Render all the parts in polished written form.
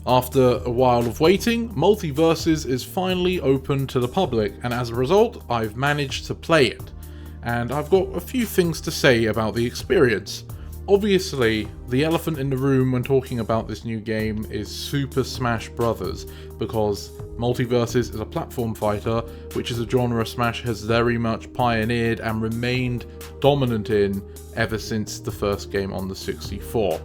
After a while of waiting, Multiverses is finally open to the public, and as a result, I've managed to play it. And I've got a few things to say about the experience. Obviously, the elephant in the room when talking about this new game is Super Smash Bros. Because Multiverses is a platform fighter, which is a genre Smash has very much pioneered and remained dominant in ever since the first game on the 64.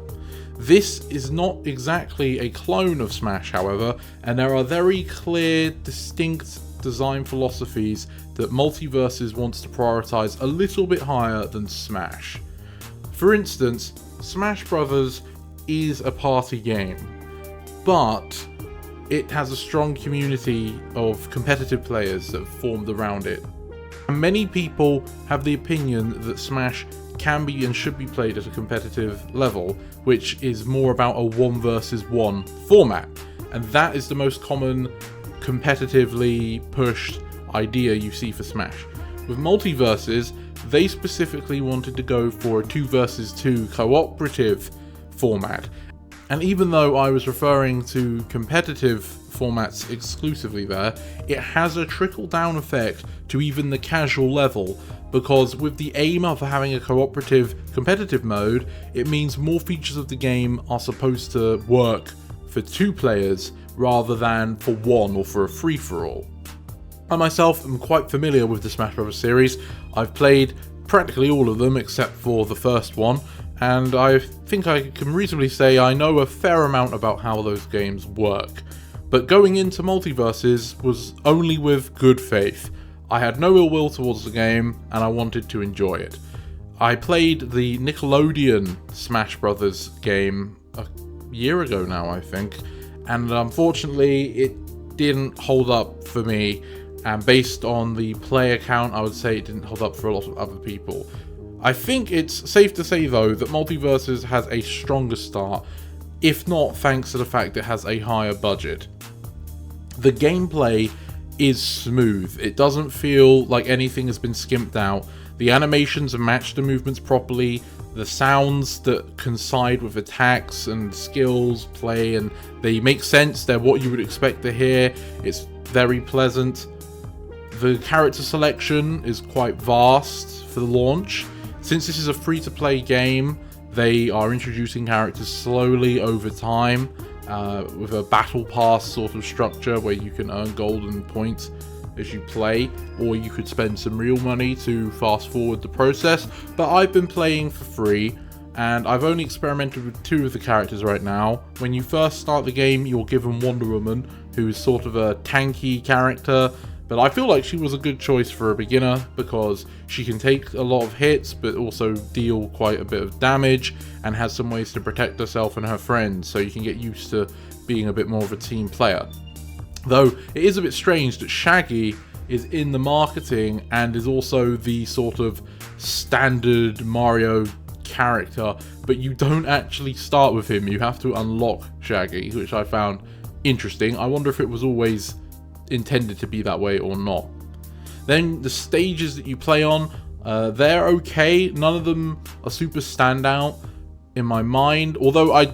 This is not exactly a clone of Smash, however, and there are very clear, distinct design philosophies that Multiverses wants to prioritize a little bit higher than Smash. For instance, Smash Bros. Is a party game, but it has a strong community of competitive players that have formed around it. And many people have the opinion that Smash can be and should be played at a competitive level, which is more about a 1 versus 1 format. And that is the most common competitively pushed idea you see for Smash. With Multiverses, they specifically wanted to go for a 2 versus 2 cooperative format. And even though I was referring to competitive formats exclusively there, it has a trickle-down effect to even the casual level, because with the aim of having a cooperative competitive mode, it means more features of the game are supposed to work for 2 players rather than for 1 or for a free-for-all. I myself am quite familiar with the Smash Bros. Series. I've played practically all of them except for the first one, and I think I can reasonably say I know a fair amount about how those games work. But going into Multiverses was only with good faith. I had no ill will towards the game, and I wanted to enjoy it. I played the Nickelodeon Smash Bros. Game a year ago now, I think, and unfortunately it didn't hold up for me, and based on the player count, I would say it didn't hold up for a lot of other people. I think it's safe to say though that Multiverses has a stronger start, if not thanks to the fact it has a higher budget. The gameplay is smooth. It doesn't feel like anything has been skimped out. The animations match the movements properly. The sounds that coincide with attacks and skills play, and they make sense. They're what you would expect to hear. It's very pleasant. The character selection is quite vast for the launch. Since this is a free-to-play game, they are introducing characters slowly over time, with a battle pass sort of structure where you can earn golden points as you play, or you could spend some real money to fast forward the process. But I've been playing for free, and I've only experimented with 2 of the characters right now. When you first start the game, you're given Wonder Woman, who is sort of a tanky character, but I feel like she was a good choice for a beginner because she can take a lot of hits but also deal quite a bit of damage, and has some ways to protect herself and her friends, so you can get used to being a bit more of a team player. Though it is a bit strange that Shaggy is in the marketing and is also the sort of standard Mario character, but you don't actually start with him. You have to unlock Shaggy, which I found interesting. I wonder if it was always intended to be that way or not. Then the stages that you play on, they're okay. None of them are super standout in my mind, although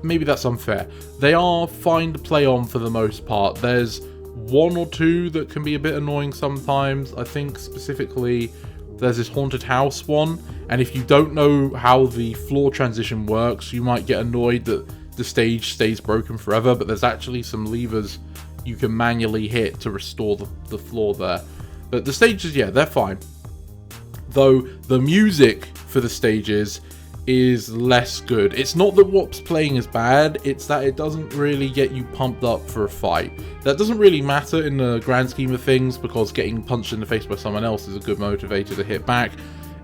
maybe that's unfair. They are fine to play on for the most part. There's 1 or 2 that can be a bit annoying sometimes. I think specifically there's this haunted house one, and if you don't know how the floor transition works, you might get annoyed that the stage stays broken forever, but there's actually some levers you can manually hit to restore the floor there. But the stages, yeah, they're fine. Though the music for the stages is less good. It's not that what's playing is bad, it's that it doesn't really get you pumped up for a fight. That doesn't really matter in the grand scheme of things, because getting punched in the face by someone else is a good motivator to hit back.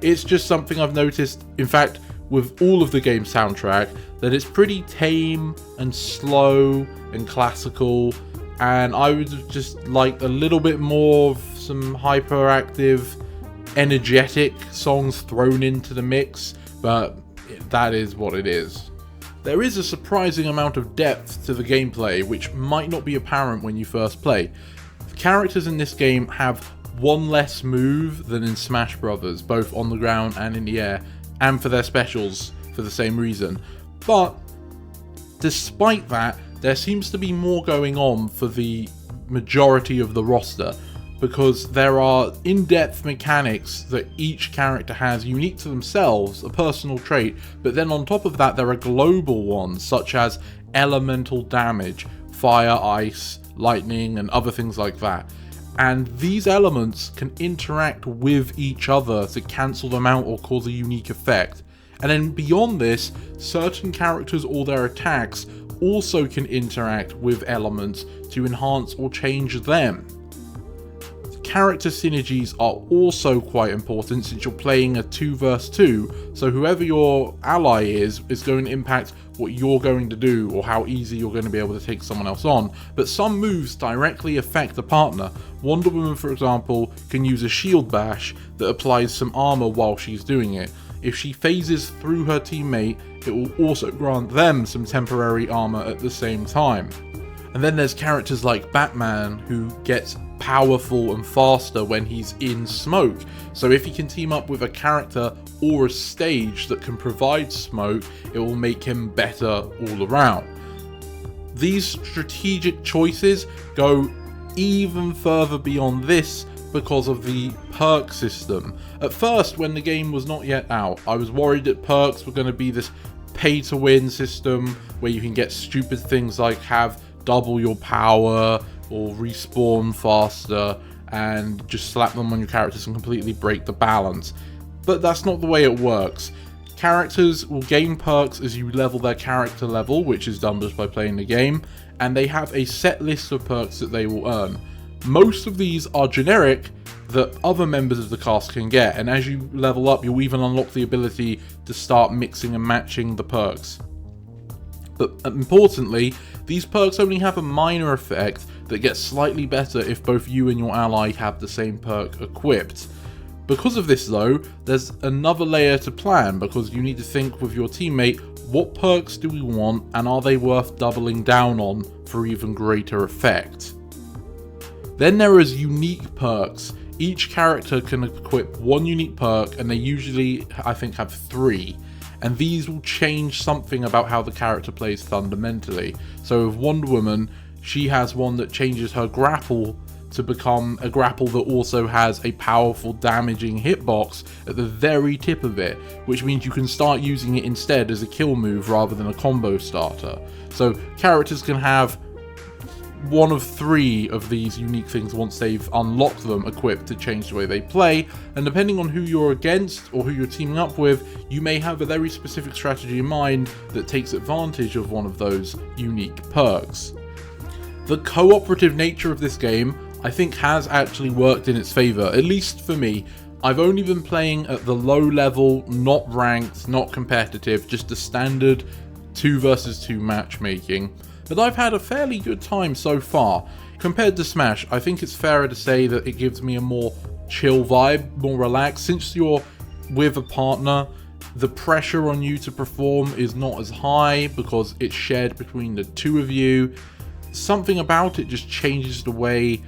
It's just something I've noticed, in fact, with all of the game's soundtrack, that it's pretty tame and slow and classical, and I would have just liked a little bit more of some hyperactive, energetic songs thrown into the mix, but that is what it is. There is a surprising amount of depth to the gameplay, which might not be apparent when you first play. The characters in this game have 1 less move than in Smash Bros, both on the ground and in the air, and for their specials for the same reason. But despite that, there seems to be more going on for the majority of the roster, because there are in-depth mechanics that each character has unique to themselves, a personal trait, but then on top of that there are global ones such as elemental damage, fire, ice, lightning, and other things like that. And these elements can interact with each other to cancel them out or cause a unique effect. And then beyond this, certain characters or their attacks also can interact with elements to enhance or change them. Character synergies are also quite important since you're playing a 2 vs 2, so whoever your ally is going to impact what you're going to do or how easy you're going to be able to take someone else on. But some moves directly affect the partner. Wonder Woman, for example, can use a shield bash that applies some armor while she's doing it. If she phases through her teammate, it will also grant them some temporary armor at the same time. And then there's characters like Batman, who gets powerful and faster when he's in smoke. So if he can team up with a character or a stage that can provide smoke, it will make him better all around. These strategic choices go even further beyond this because of the perk system. At first, when the game was not yet out, I was worried that perks were going to be this pay-to-win system where you can get stupid things like have double your power or respawn faster and just slap them on your characters and completely break the balance. But that's not the way it works. Characters will gain perks as you level their character level, which is done just by playing the game, and they have a set list of perks that they will earn. Most of these are generic that other members of the cast can get, and as you level up, you'll even unlock the ability to start mixing and matching the perks. But importantly, these perks only have a minor effect that gets slightly better if both you and your ally have the same perk equipped. Because of this though, there's another layer to plan, because you need to think with your teammate, what perks do we want and are they worth doubling down on for even greater effect? Then there is unique perks. Each character can equip one unique perk, and they usually, I think, have 3. And these will change something about how the character plays fundamentally. So with Wonder Woman, she has one that changes her grapple to become a grapple that also has a powerful damaging hitbox at the very tip of it, which means you can start using it instead as a kill move rather than a combo starter. So characters can have one of 3 of these unique things once they've unlocked them equipped to change the way they play, and depending on who you're against or who you're teaming up with, you may have a very specific strategy in mind that takes advantage of one of those unique perks. The cooperative nature of this game, I think, has actually worked in its favour, at least for me. I've only been playing at the low level, not ranked, not competitive, just the standard 2 vs 2 matchmaking. But I've had a fairly good time so far. Compared to Smash, I think it's fairer to say that it gives me a more chill vibe, more relaxed. Since you're with a partner, the pressure on you to perform is not as high because it's shared between the 2 of you. Something about it just changes the way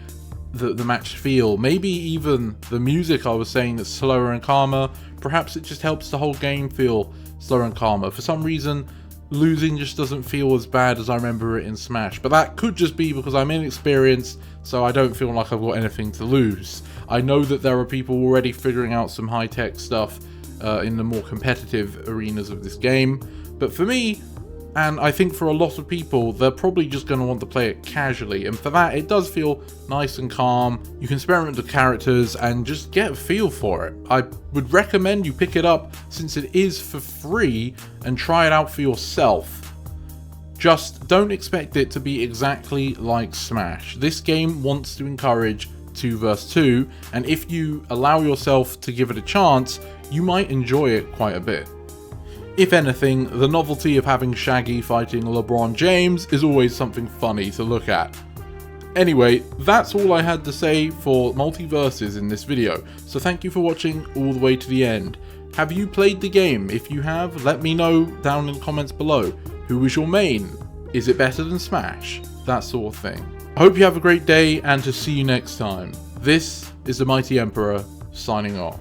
that the match feel. Maybe even the music I was saying that's slower and calmer, perhaps it just helps the whole game feel slower and calmer. For some reason, losing just doesn't feel as bad as I remember it in Smash, but that could just be because I'm inexperienced, so I don't feel like I've got anything to lose. I know that there are people already figuring out some high-tech stuff in the more competitive arenas of this game, but for me, and I think for a lot of people, they're probably just going to want to play it casually, and for that it does feel nice and calm. You can experiment with the characters and just get a feel for it. I would recommend you pick it up since it is for free and try it out for yourself. Just don't expect it to be exactly like Smash. This game wants to encourage 2 vs 2, and if you allow yourself to give it a chance, you might enjoy it quite a bit. If anything, the novelty of having Shaggy fighting LeBron James is always something funny to look at. Anyway, that's all I had to say for Multiverses in this video, so thank you for watching all the way to the end. Have you played the game? If you have, let me know down in the comments below. Who was your main? Is it better than Smash? That sort of thing. I hope you have a great day, and to see you next time. This is the Mighty Emperor, signing off.